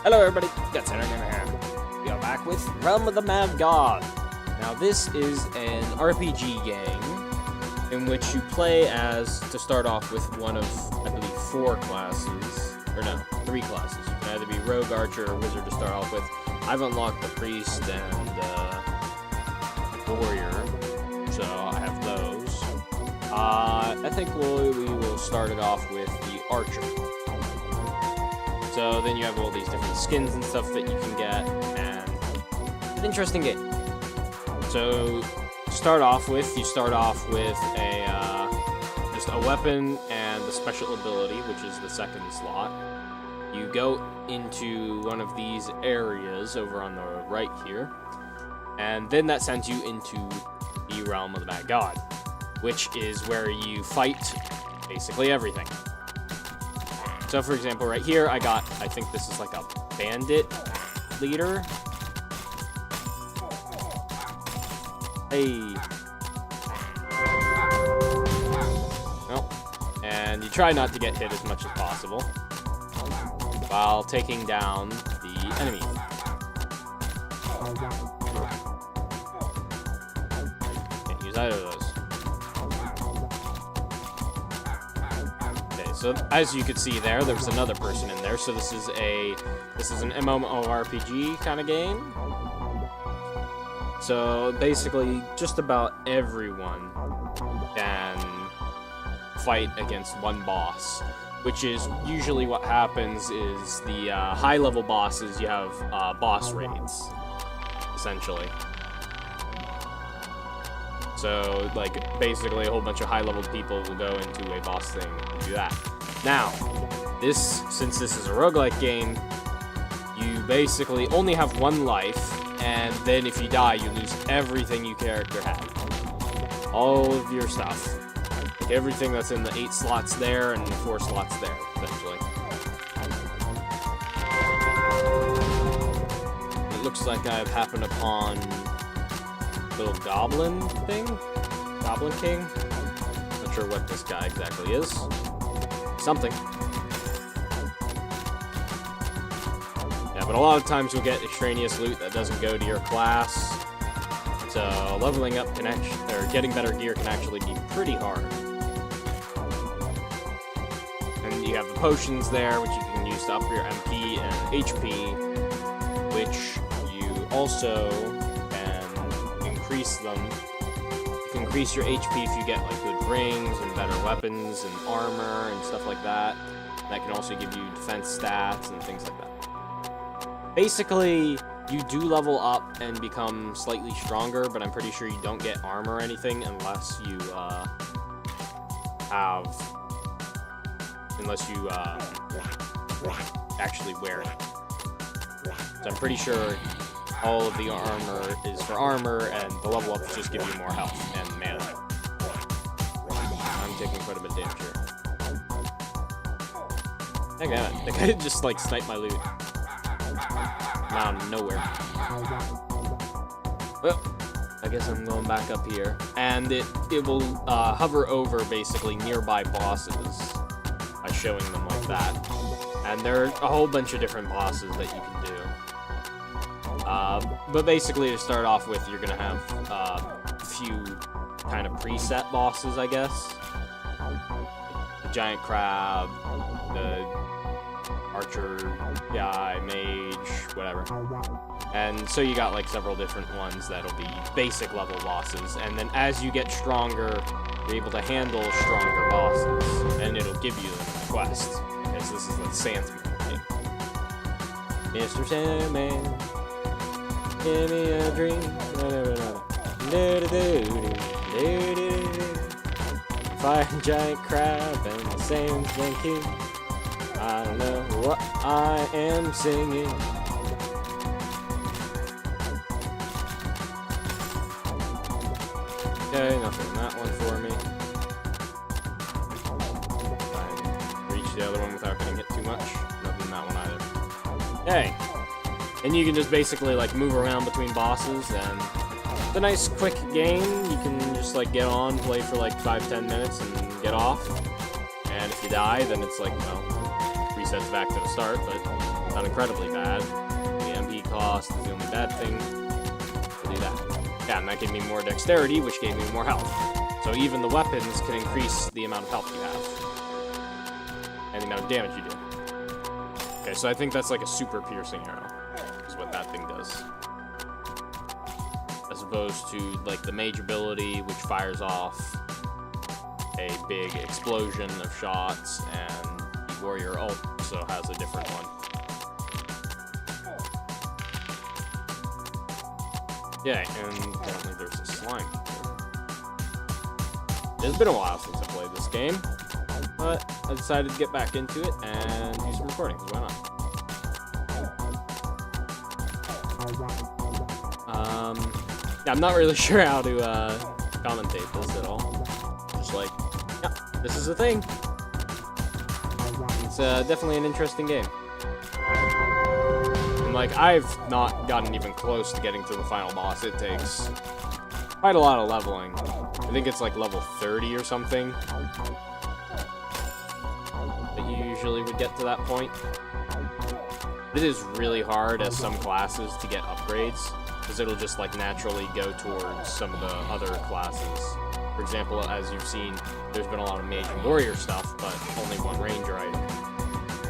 Hello everybody, Gutsender here. We are back with Realm of the Mad God. Now this is an RPG game in which you play as, to start off with, one of, I believe, 4 classes. Or no, 3 classes. You can either be Rogue, Archer, or Wizard to start off with. I've unlocked the Priest and Warrior, so I have those. I think we will start it off with the Archer. So then you have all these different skins and stuff that you can get, and it's an interesting game. So to start off with, you start off with just a weapon and the special ability, which is the second slot. You go into one of these areas over on the right here, and then that sends you into the Realm of the Mad God, which is where you fight basically everything. So, for example, right here, I think this is like a bandit leader. Hey. Nope. And you try not to get hit as much as possible while taking down the enemy. Can't use either of those. So as you could see there's another person in there. So this is an MMORPG kind of game. So basically, just about everyone can fight against one boss, which is usually what happens. Is the high-level bosses, you have boss raids, essentially. So, like, basically a whole bunch of high-level people will go into a boss thing and do that. Now, since this is a roguelike game, you basically only have one life, and then if you die, you lose everything your character had. All of your stuff. Like everything that's in the 8 slots there and 4 slots there, essentially. It looks like I've happened upon little goblin thing? Goblin King? Not sure what this guy exactly is. Something. Yeah, but a lot of times you'll get extraneous loot that doesn't go to your class. So leveling up getting better gear can actually be pretty hard. And you have the potions there, which you can use to up your MP and HP, which you also increase them. You can increase your HP if you get like good rings and better weapons and armor and stuff like that. That can also give you defense stats and things like that. Basically, you do level up and become slightly stronger, but I'm pretty sure you don't get armor or anything unless you actually wear it. So I'm pretty sure all of the armor is for armor, and the level ups just give you more health and mana. I'm taking quite a bit of damage here. Dang, the guy just like sniped my loot out of nowhere. Well, I guess I'm going back up here, and it will hover over basically nearby bosses by showing them like that. And there are a whole bunch of different bosses that you can do. But basically, to start off with, you're going to have a few kind of preset bosses, I guess. The giant crab, the archer guy, mage, whatever. And so you got like several different ones that'll be basic level bosses. And then as you get stronger, you're able to handle stronger bosses. And it'll give you the quest. Because this is the Sandman thing. Mr. Sandman. Give me a dream. Fire giant crab and the Sandman King. I don't know what I am singing. Okay, nothing in that one for me. I can reach the other one without getting hit too much. Nothing in that one either. Okay. And you can just basically like move around between bosses, and it's a nice quick game. You can just like get on, play for like 5-10 minutes and get off. And if you die, then it's like, well, resets back to the start, but not incredibly bad. The MP cost is the only bad thing. I'll do that. Yeah, and that gave me more dexterity, which gave me more health. So even the weapons can increase the amount of health you have. And the amount of damage you do. Okay, so I think that's like a super piercing arrow, is what that thing does. As opposed to, like, the mage ability, which fires off a big explosion of shots, and the warrior also has a different one. Yeah, and apparently there's a slime here. It's been a while since I played this game, but I decided to get back into it and do some recording, because why not? Yeah, I'm not really sure how to commentate this at all. Just like, yeah, this is a thing. It's definitely an interesting game. And like, I've not gotten even close to getting to the final boss. It takes quite a lot of leveling. I think it's like level 30 or something that you usually would get to that point. It is really hard as some classes to get upgrades, because it'll just like naturally go towards some of the other classes. For example, as you've seen, there's been a lot of mage and warrior stuff, but only one ranger item.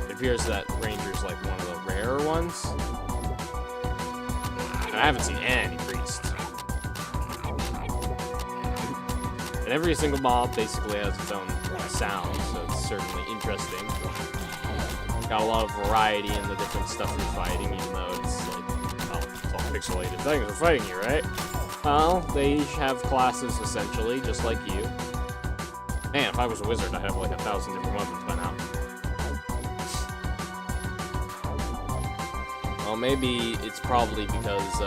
It appears that ranger's like one of the rarer ones. And I haven't seen any priests. And every single mob basically has its own sound, so it's certainly interesting. Got a lot of variety in the different stuff you're fighting, even though it's like, well, it's all pixelated things are fighting you, right? Well, they each have classes, essentially, just like you. Man, if I was a wizard, I'd have like 1,000 different weapons by now. Well, maybe it's probably because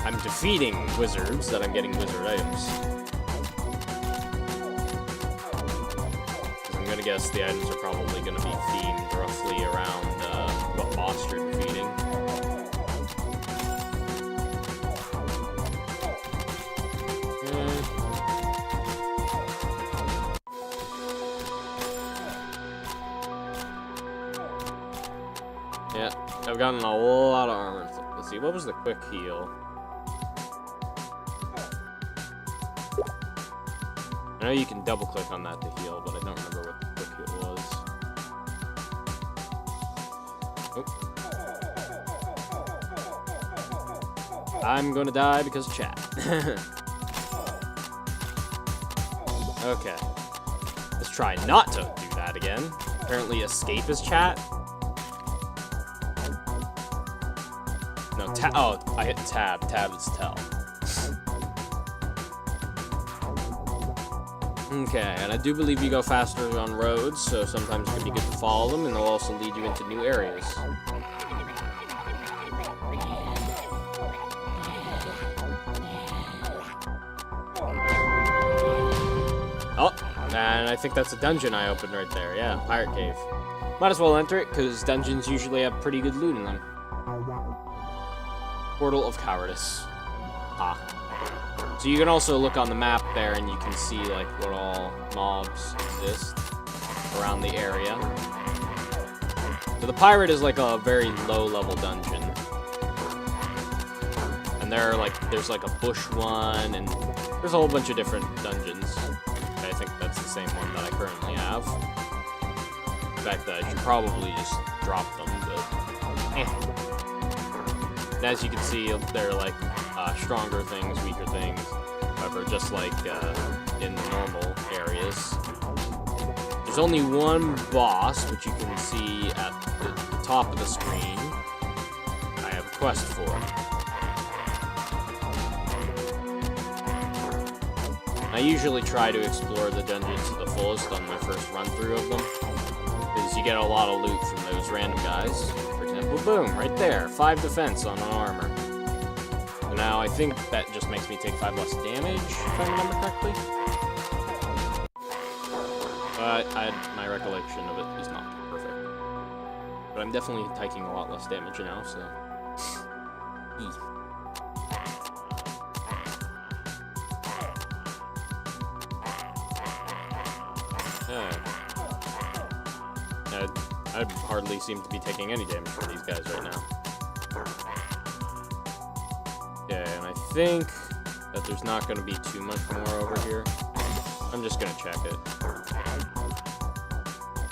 I'm defeating wizards that I'm getting wizard items. I'm gonna guess the items are probably gonna be themed roughly around what boss you're defeating. Yeah, I've gotten a lot of armor. Let's see, what was the quick heal? I know you can double click on that to heal, but I don't remember what the quick heal was. Oh. I'm gonna die because of chat. Okay. Let's try not to do that again. Apparently escape is chat. No, oh, I hit tab. Tab is tell. Okay, and I do believe you go faster on roads, so sometimes it can be good to follow them, and they'll also lead you into new areas. Oh, and I think that's a dungeon I opened right there. Yeah, Pirate Cave. Might as well enter it, because dungeons usually have pretty good loot in them. Portal of Cowardice. Ah. So you can also look on the map there, and you can see like what all mobs exist around the area. So the pirate is like a very low-level dungeon, and there's like a bush one, and there's a whole bunch of different dungeons. I think that's the same one that I currently have. In fact, I should probably just drop them, but And as you can see, they're like stronger things, weaker things. However, just like in the normal areas, there's only one boss, which you can see at the top of the screen. I have a quest for. I usually try to explore the dungeons to the fullest on my first run-through of them, because you get a lot of loot from those random guys. For example, boom, right there, 5 defense on an armor. So now I think that just makes me take 5 less damage, if I remember correctly. But my recollection of it is not perfect. But I'm definitely taking a lot less damage now, so... I'd hardly really seem to be taking any damage from these guys right now. Okay, and I think that there's not going to be too much more over here. I'm just going to check it.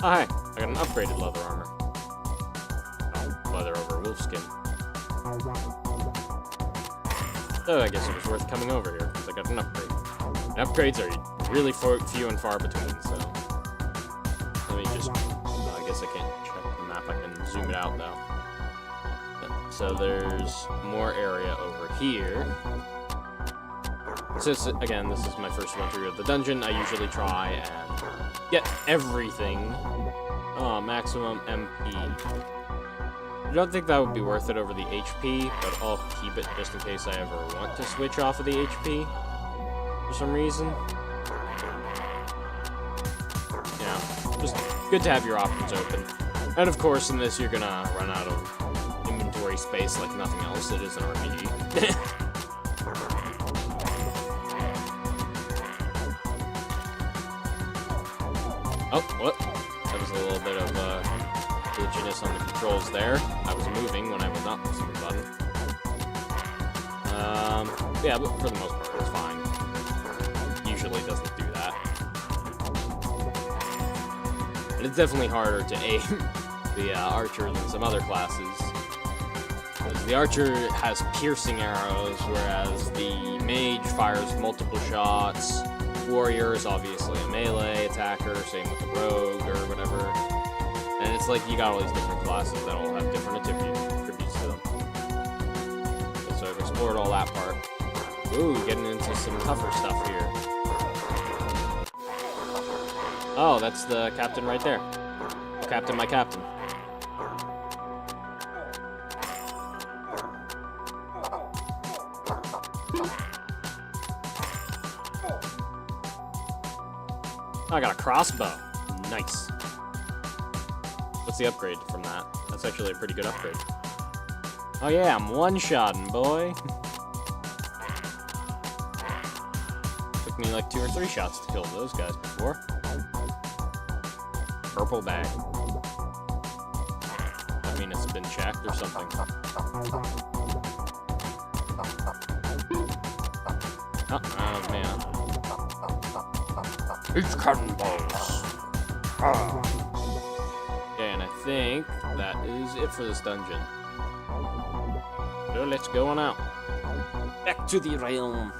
Oh, hi. I got an upgraded leather armor. Oh, leather over wolfskin. So I guess it was worth coming over here, because I got an upgrade. And upgrades are really few and far between, so... Let me just... I guess I can't check the map. I can zoom it out, though. Yeah, so there's more area over here. Since, again, this is my first run through of the dungeon, I usually try and get everything. Oh, maximum MP. I don't think that would be worth it over the HP, but I'll keep it just in case I ever want to switch off of the HP for some reason. Yeah, just good to have your options open. And of course, in this, you're gonna run out of inventory space like nothing else. It is an RPG. Oh, what? That was a little bit of glitchiness on the controls there. I was moving when I was not pressing the button. Yeah, but for the most part, it's fine. Usually doesn't do that. But it's definitely harder to aim the archer than some other classes. Because the archer has piercing arrows, whereas the mage fires multiple shots. Warrior is obviously a melee attacker, same with the rogue or whatever. And it's like you got all these different classes that all have different attributes to them. Okay, so I've explored all that part. Ooh, getting into some tougher stuff here. Oh, that's the captain right there. Captain, my captain. I got a crossbow. Nice. What's the upgrade from that? That's actually a pretty good upgrade. Oh yeah, I'm one-shotting, boy. Took me like 2 or 3 shots to kill those guys before. Purple bag. I mean, it's been checked or something. Oh man. It's cannonballs. Okay, and I think that is it for this dungeon. So let's go on out. Back to the realm.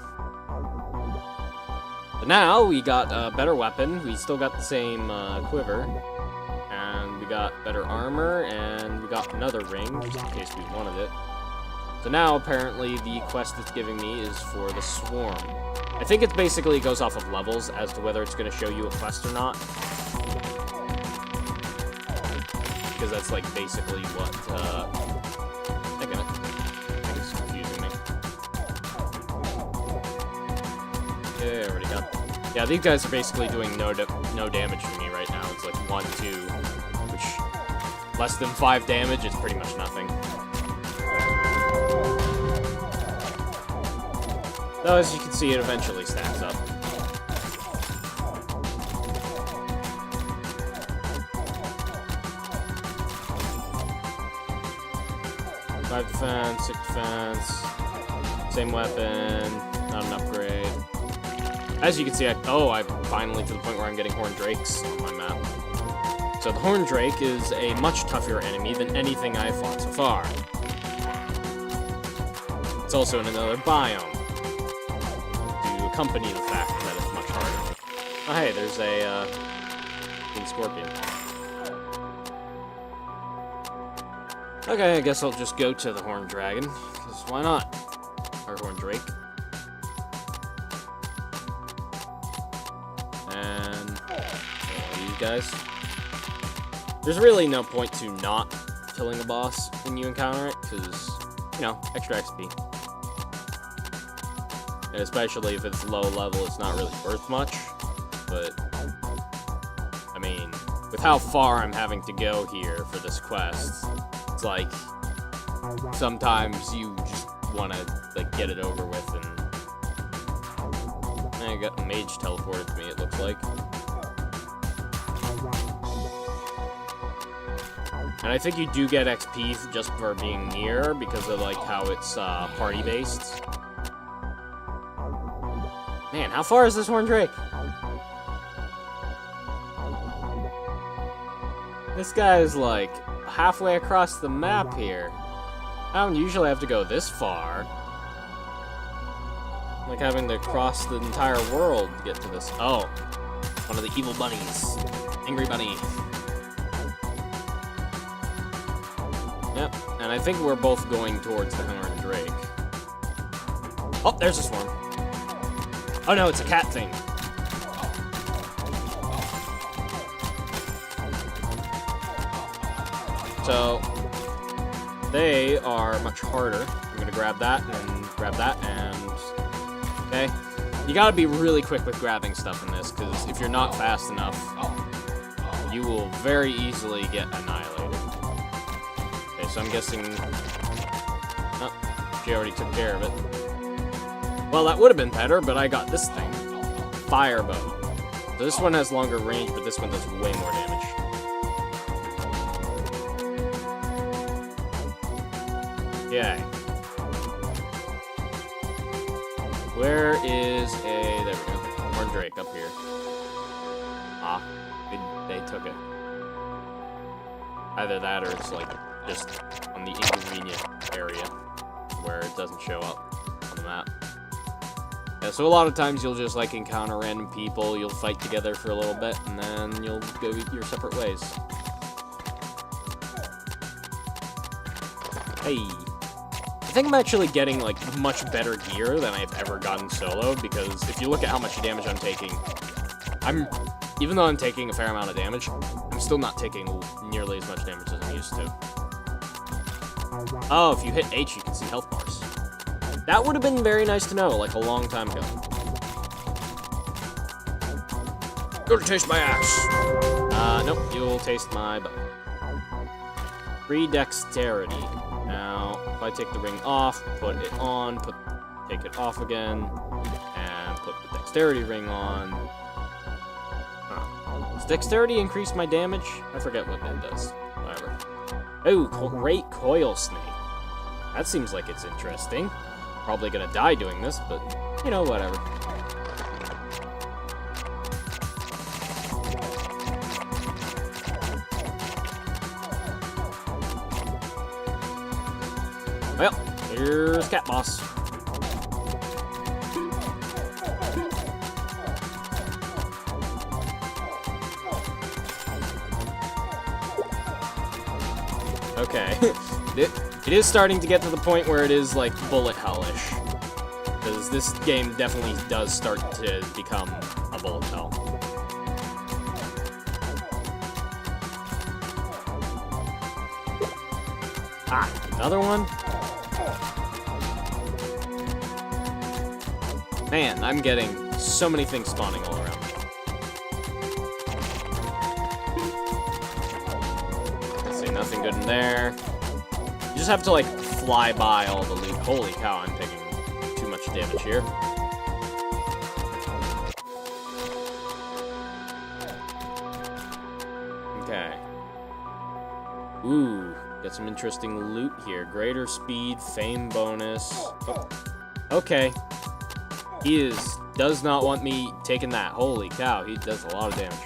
But now we got a better weapon. We still got the same quiver. And we got better armor. And we got another ring, just in case we wanted it. So now, apparently, the quest it's giving me is for the Swarm. I think it basically goes off of levels as to whether it's going to show you a quest or not. Because that's, like, basically what, I think it's confusing me. Yeah, I already got that. Yeah, these guys are basically doing no damage to me right now. It's like 1, 2, which, less than 5 damage, it's pretty much nothing. Though, as you can see, it eventually stacks up. Five defense, 6 defense, same weapon, not an upgrade. As you can see, I'm finally to the point where I'm getting Horned Drakes on my map. So the Horned Drake is a much tougher enemy than anything I've fought so far. It's also in another biome, to accompany the fact that it's much harder. Oh hey, there's a King Scorpion. Okay, I guess I'll just go to the Horned Dragon, because why not? Or Horned Drake. And these guys. There's really no point to not killing a boss when you encounter it, because, you know, extra XP. And especially if it's low level, it's not really worth much. But, I mean, with how far I'm having to go here for this quest, it's like, sometimes you just want to, like, get it over with, and I got a mage teleported to me, it looks like. And I think you do get XP just for being near because of, like, how it's party-based. Man, how far is this Horned Drake? This guy is, like, halfway across the map here. I don't usually have to go this far. Like having to cross the entire world to get to this. Oh, one of the evil bunnies. Angry bunny. Yep, and I think we're both going towards the Horned Drake. Oh, there's a swarm. Oh no, it's a cat thing. So, they are much harder. I'm gonna grab that and grab that and... Okay. You gotta be really quick with grabbing stuff in this, because if you're not fast enough, you will very easily get annihilated. Okay, so I'm guessing... Oh, she already took care of it. Well, that would have been better, but I got this thing. Fire bow. So this one has longer range, but this one does way more damage. Okay. Where is a... There we go. Horned Drake up here. Ah, they took it. Either that or it's like just on the inconvenient area where it doesn't show up on the map. Yeah, so a lot of times you'll just like encounter random people, you'll fight together for a little bit, and then you'll go your separate ways. Hey. I think I'm actually getting, like, much better gear than I've ever gotten solo, because if you look at how much damage I'm taking, even though I'm taking a fair amount of damage, I'm still not taking nearly as much damage as I'm used to. Oh, if you hit H, you can see health bars. That would have been very nice to know, like, a long time ago. Gonna taste my ass! Nope, you'll taste my butt. Free dexterity. Now, if I take the ring off, put it on, take it off again, and put the dexterity ring on. Huh. Does dexterity increase my damage? I forget what that does. Whatever. Oh, great coil snake. That seems like it's interesting. Probably gonna die doing this, but, you know, whatever. Well, here's Cat Boss. Okay. It is starting to get to the point where it is, like, bullet hellish. Because this game definitely does start to become a bullet hell. Ah, another one? Man, I'm getting so many things spawning all around me. Let's see, nothing good in there. You just have to, like, fly by all the loot. Holy cow, I'm taking too much damage here. Okay. Ooh, got some interesting loot here. Greater speed, fame bonus. Oh. Okay. He does not want me taking that. Holy cow, he does a lot of damage.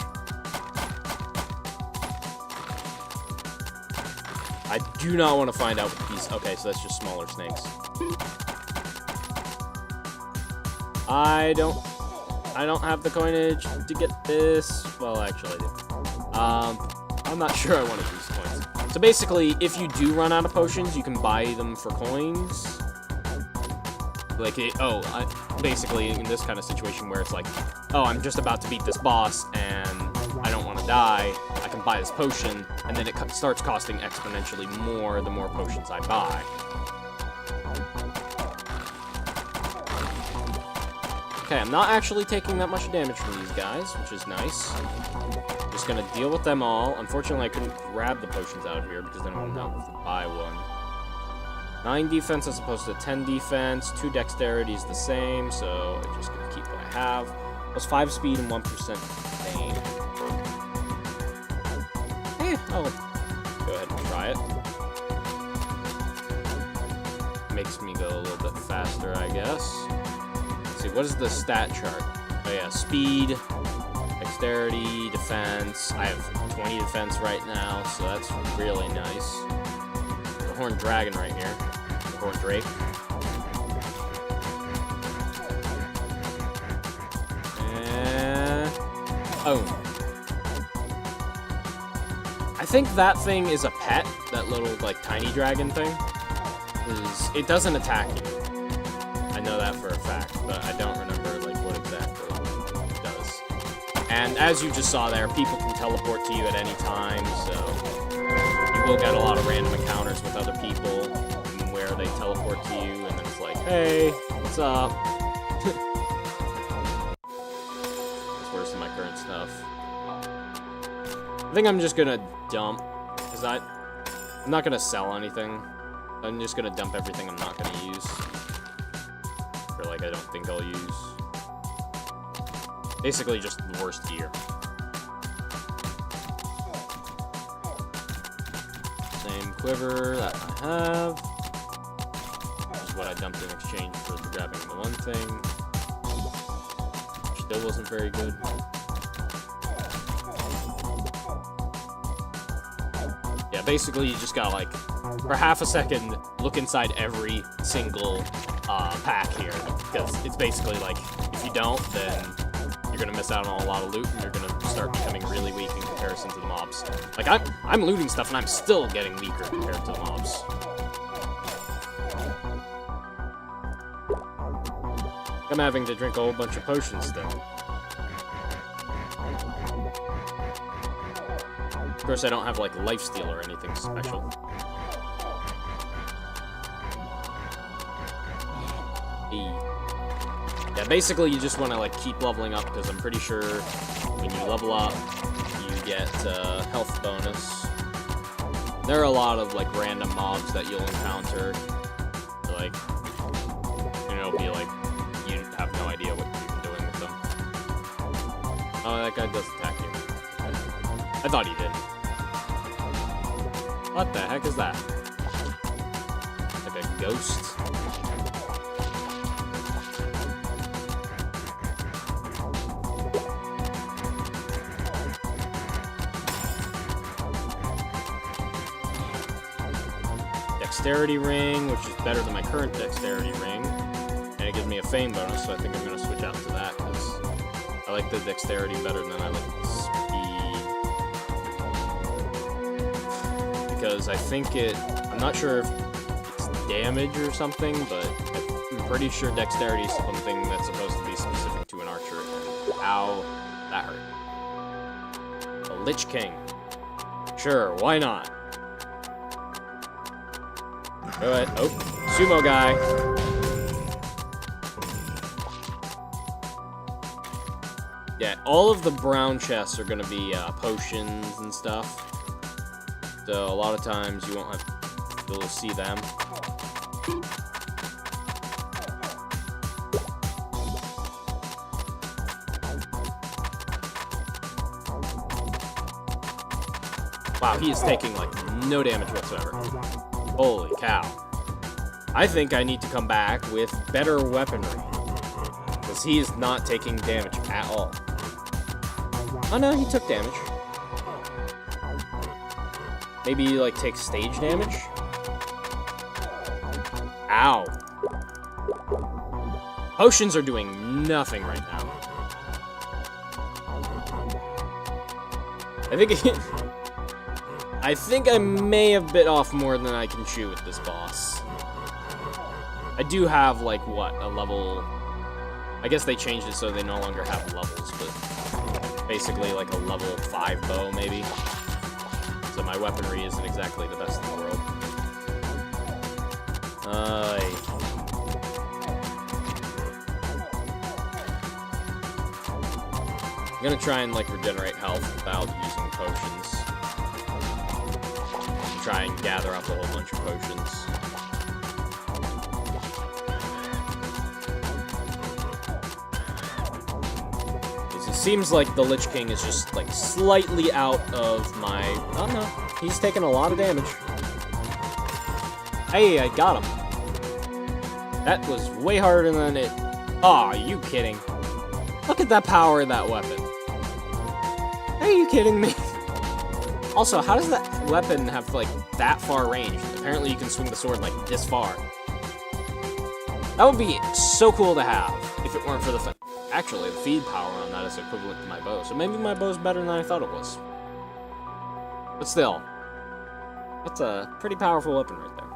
I do not want to find out what these... Okay, so that's just smaller snakes. I don't have the coinage to get this. Well, actually, I do. I'm not sure I want to use coins. So basically, if you do run out of potions, you can buy them for coins. Like, basically, in this kind of situation where it's like, oh, I'm just about to beat this boss, and I don't want to die, I can buy this potion, and then it starts costing exponentially more the more potions I buy. Okay, I'm not actually taking that much damage from these guys, which is nice. Just gonna deal with them all. Unfortunately, I couldn't grab the potions out of here, because then I won't have to buy one. 9 defense as opposed to 10 defense. 2 dexterity is the same, so I'm just gonna keep what I have. Plus 5 speed and 1% fame. I'll go ahead and makes me go a little bit faster, I guess. Let's see, what is the stat chart? Oh yeah, speed, dexterity, defense. I have 20 defense right now, so that's really nice. The Horned Dragon right here. The Horned Drake. And... oh. I think that thing is a pet, that little, like, tiny dragon thing. It doesn't attack you. I know that for a fact, but I don't remember, like, what exactly it does. And as you just saw there, people can teleport to you at any time, so you will get a lot of random encounters with other people where they teleport to you, and then it's like, hey, what's up? It's worse than my current stuff. I think I'm just gonna dump, because I'm not gonna sell anything. I'm just gonna dump everything I'm not gonna use. Or, like, I don't think I'll use. Basically, just the worst gear. Same quiver that I have. Which is what I dumped in exchange for grabbing the one thing. Which still wasn't very good. Yeah, basically, you just gotta, like, for half a second, look inside every single pack here, because it's basically like, if you don't, then you're gonna miss out on a lot of loot, and you're gonna start becoming really weak in comparison to the mobs. Like, I'm looting stuff, and I'm still getting weaker compared to the mobs. I'm having to drink a whole bunch of potions still. Of course, I don't have, like, lifesteal or anything special. Yeah, basically you just want to, like, keep leveling up, because I'm pretty sure when you level up, you get health bonus. There are a lot of, like, random mobs that you'll encounter. Like, and it'll be like, you have no idea what you're even doing with them. Oh, that guy does attack you. I thought he did. What the heck is that? Like a ghost? Dexterity ring, which is better than my current dexterity ring. And it gives me a fame bonus, so I think I'm going to switch out to that, because I like the dexterity better than I like the speed. Because I think I'm not sure if it's damage or something, but I'm pretty sure dexterity is something that's supposed to be specific to an archer. And ow, that hurt. The Lich King. Sure, why not? Go ahead. Oh, sumo guy. Yeah, all of the brown chests are gonna be potions and stuff. So a lot of times you won't have to see them. Wow, he is taking like no damage whatsoever. Holy cow. I think I need to come back with better weaponry. Because he is not taking damage at all. Oh no, he took damage. Maybe he, like, takes stage damage? Ow. Potions are doing nothing right now. I think I may have bit off more than I can chew with this boss. I do have, like, what, a level... I guess they changed it so they no longer have levels, but basically like a level 5 bow, maybe. So my weaponry isn't exactly the best in the world. I'm gonna try and, like, regenerate health without using potions. Try and gather up a whole bunch of potions. It seems like the Lich King is just, like, slightly out of my... Oh, no. He's taking a lot of damage. Hey, I got him. That was way harder than it... Aw, are you kidding? Look at that power of that weapon. Are you kidding me? Also, how does that weapon have, like, that far range? Apparently you can swing the sword, like, this far. That would be so cool to have, if it weren't for the... Actually, the feed power on that is equivalent to my bow, so maybe my bow's better than I thought it was. But still, that's a pretty powerful weapon right there.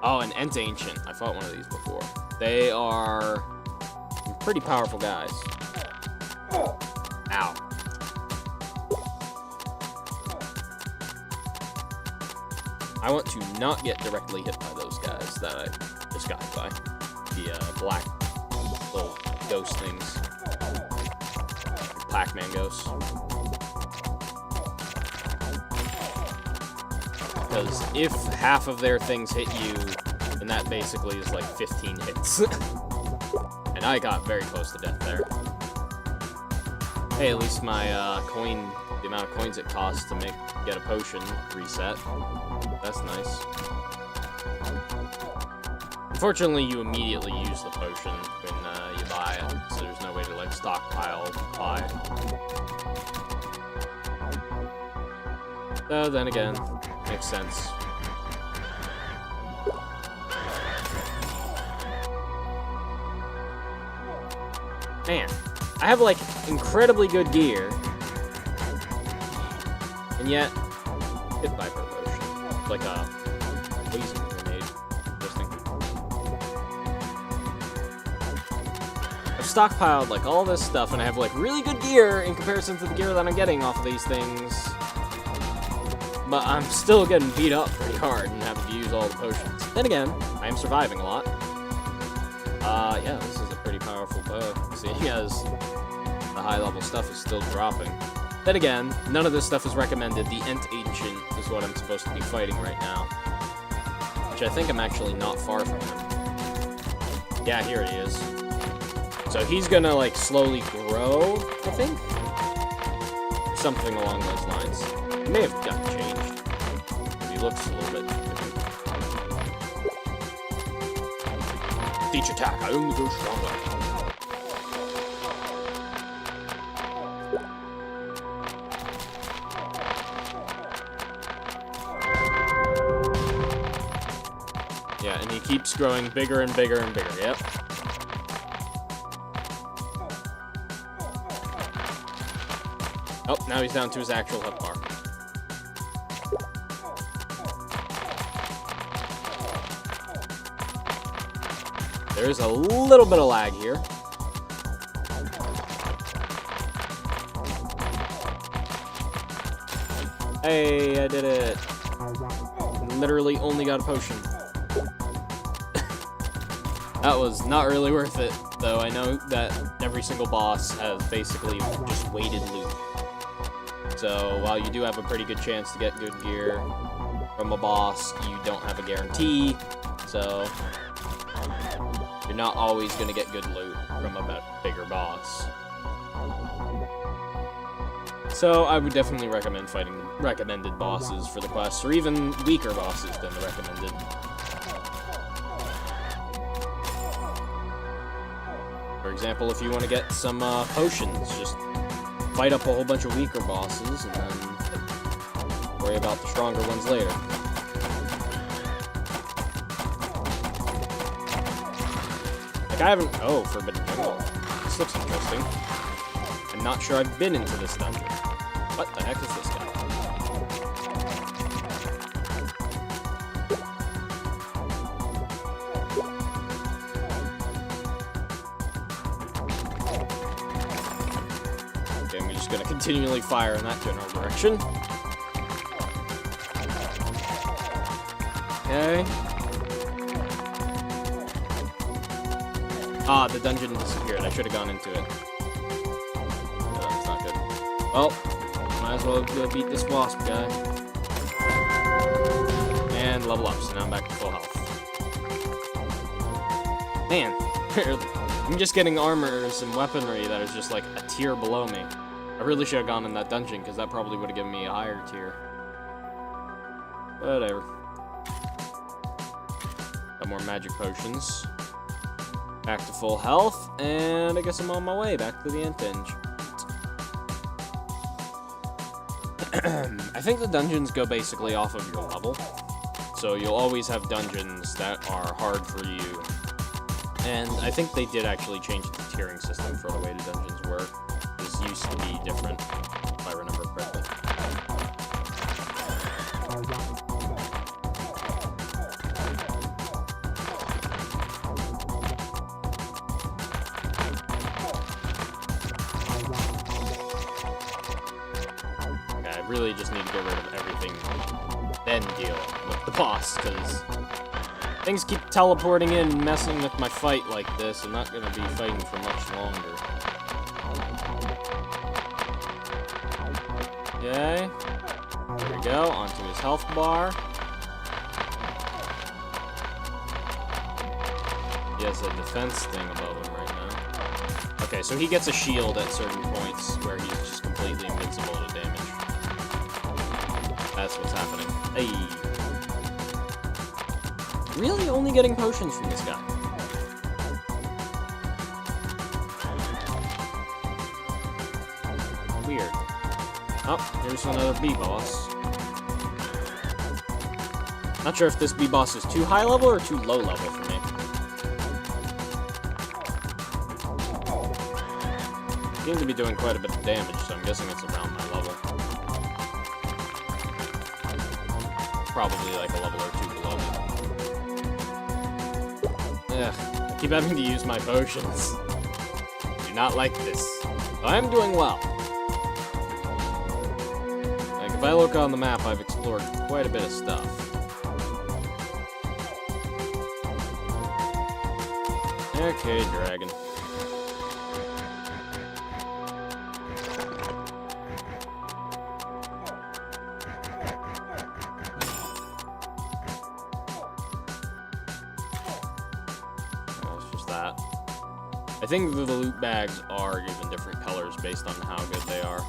Oh, an Ent Ancient. I fought one of these before. They are pretty powerful guys. Ow. I want to not get directly hit by those guys that I just got hit by. The black little ghost things. Pac-Man ghosts. Because if half of their things hit you, then that basically is like 15 hits. And I got very close to death there. Hey, at least my the amount of coins it costs to get a potion reset. That's nice. Unfortunately, you immediately use the potion when you buy it, so there's no way to like stockpile buy. Then again, makes sense. Man, I have like incredibly good gear, and yet hit by promotion, like a poison grenade. I've stockpiled like all this stuff, and I have like really good gear in comparison to the gear that I'm getting off of these things. But I'm still getting beat up pretty hard and having to use all the potions. Then again, I am surviving a lot. Yeah, this is a pretty powerful bow, seeing as the high-level stuff is still dropping. Then again, none of this stuff is recommended. The Ent Ancient is what I'm supposed to be fighting right now. Which I think I'm actually not far from him. Yeah, here he is. So he's gonna, like, slowly grow, I think? Something along those lines. He may have gotten changed. He looks a little bit different. Each attack, I only go stronger. Yeah, and he keeps growing bigger and bigger and bigger, yep. Oh, now he's down to his actual health bar. There's a little bit of lag here. Hey, I did it. Literally only got a potion. That was not really worth it, though. I know that every single boss has basically just weighted loot. So while you do have a pretty good chance to get good gear from a boss, you don't have a guarantee. So you're not always going to get good loot from a bigger boss. So I would definitely recommend fighting recommended bosses for the quest, or even weaker bosses than the recommended. For example, if you want to get some potions, just fight up a whole bunch of weaker bosses and then worry about the stronger ones later. Like I haven't... Oh, Forbidden Jungle. This looks interesting. I'm not sure I've been into this dungeon. What the heck is this guy? Okay, I'm just gonna continually fire in that general direction. Okay. Ah, the dungeon disappeared. I should have gone into it. No, that's not good. Well, might as well go beat this wasp guy. And level up, so now I'm back to full health. Man, I'm just getting armors and weaponry that is just like a tier below me. I really should have gone in that dungeon, because that probably would have given me a higher tier. Whatever. Got more magic potions. Back to full health, and I guess I'm on my way back to the end binge. I think the dungeons go basically off of your level. So you'll always have dungeons that are hard for you. And I think they did actually change the tiering system for the way the dungeons work. This used to be different, if I remember correctly. Okay, I really just need to get rid of everything, then deal with the boss, because things keep teleporting in and messing with my fight like this. I'm not going to be fighting for much longer. Okay. There we go. Onto his health bar. He has a defense thing above him right now. Okay, so he gets a shield at certain points where he's just completely invincible to damage. That's what's happening. Hey. Really only getting potions from this guy. Weird. Oh, here's another B-boss. Not sure if this B-boss is too high level or too low level for me. Seems to be doing quite a bit of damage, so I'm guessing it's around my level. Probably like a level or two below me. Ugh, I keep having to use my potions. Do not like this. But I am doing well. Like, if I look on the map, I've explored quite a bit of stuff. Okay, dragon. I think the loot bags are even different colors based on how good they are.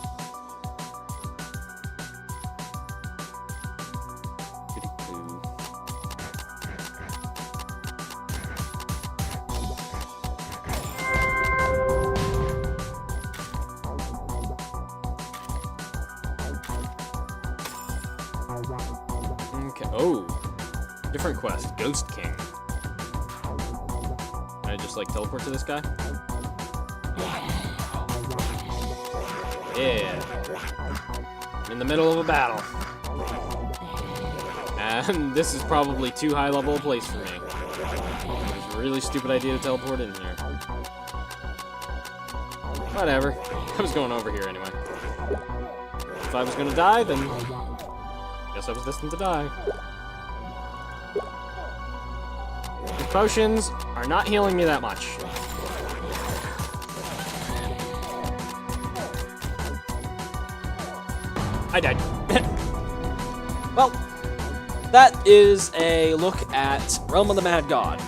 Okay. Oh, different quest. Ghost King. Can I just like teleport to this guy? Yeah. I'm in the middle of a battle. And this is probably too high level a place for me. It's a really stupid idea to teleport in here. Whatever. I was going over here anyway. If I was gonna die, then I guess I was destined to die. The potions are not healing me that much. I died. Well, that is a look at Realm of the Mad God.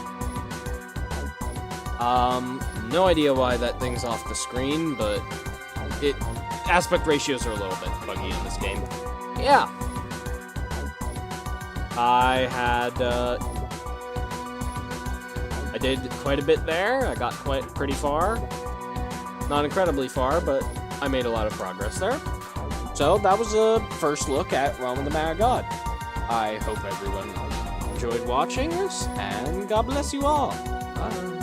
No idea why that thing's off the screen, but aspect ratios are a little bit buggy in this game. Yeah. I did quite a bit there. I got pretty far. Not incredibly far, but I made a lot of progress there. So that was a first look at Realm of the Mad God. I hope everyone enjoyed watching this, and God bless you all. Bye.